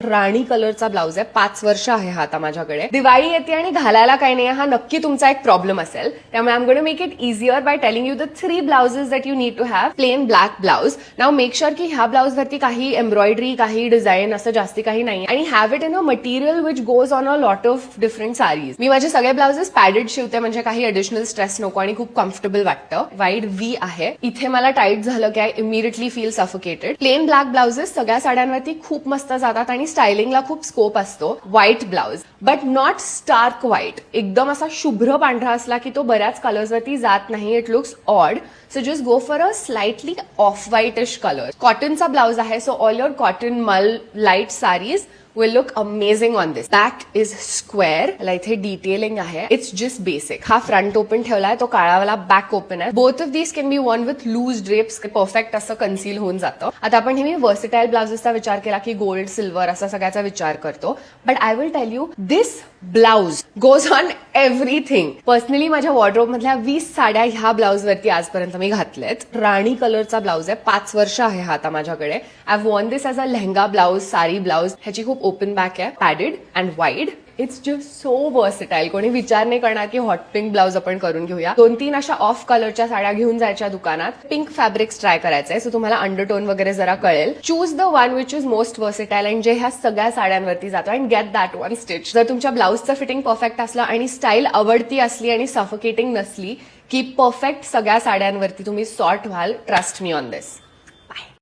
राणी कलरचा ब्लाउज आहे. 5 वर्ष आहे हा आता माझ्याकडे. दिवाळी येते आणि घालायला काही नाही, हा नक्की तुमचा एक प्रॉब्लेम असेल. त्यामुळे I am going to make it easier by telling you the 3 blouses that you need to have. Plain black blouse. Now make sure की ह्या ब्लाउज वरती काही एम्ब्रॉयडरी, काही डिझाईन असं जास्ती काही नाही, आणि have it in a material which goes on a lot of different saris. मी माझे सगळे ब्लाउजेस पॅडेड शिवते, म्हणजे काही ॲडिशनल स्ट्रेस नको आणि खूप कम्फर्टेबल वाटतं. वाईड व्ही आहे. इथे मला टाईट झालं की I immediately feel suffocated. Plain black blouses सगळ्या साड्यांवरती खूप मस्त जातात आणि स्टायलिंगला खूप स्कोप असतो. White blouse, but not stark white. एकदम असा शुभ्र पांढरा असला की तो बऱ्याच कलर्स वरती जात नाही. It looks odd. So just go for a slightly of whitish colour. कॉटनचा ब्लाउज आहे, सो ऑल युअर कॉटन मल light sarees will look amazing on this. Back is square. याला इथे डिटेलिंग आहे. It's just basic. हा front open ठेवलाय, तो काळावाला बॅक ओपन आहे. Both of these can be worn with loose drapes. Perfect असं कन्सील होऊन जातं. आता आपण हे मी वर्सिटाईल ब्लाउजेसचा विचार केला की गोल्ड, सिल्वर असा सगळ्याचा विचार करतो. But I will tell you, this blouse goes on everything. Personally माझ्या वॉर्डरोब मधल्या 20 साड्या ह्या ब्लाउज वरती आजपर्यंत मी घातल्यात. राणी कलरचा ब्लाउज आहे. 5 वर्ष आहे हा आता माझ्याकडे. I worn this as a lehenga blouse, sari blouse. ह्याची खूप ओपन बॅक आहे, padded and wide. It's just so versatile. कोणी विचार नाही करणार की हॉट पिंक ब्लाउज आपण करून घेऊया. 2-3 अशा ऑफ कलरच्या साड्या घेऊन जायच्या दुकानात. पिंक फॅब्रिक्स ट्राय करायचंय, सो तुम्हाला अंडरटोन वगैरे जरा कळेल. Choose the one which is most versatile and जे ह्या सगळ्या साड्यांवरती जातो, and get that one stitch. जर तुमच्या ब्लाउजचं फिटिंग परफेक्ट असलं आणि स्टाईल आवडती असली आणि सफोकेटिंग नसली की परफेक्ट सगळ्या साड्यांवरती तुम्ही सॉर्ट व्हाल. Trust me on this.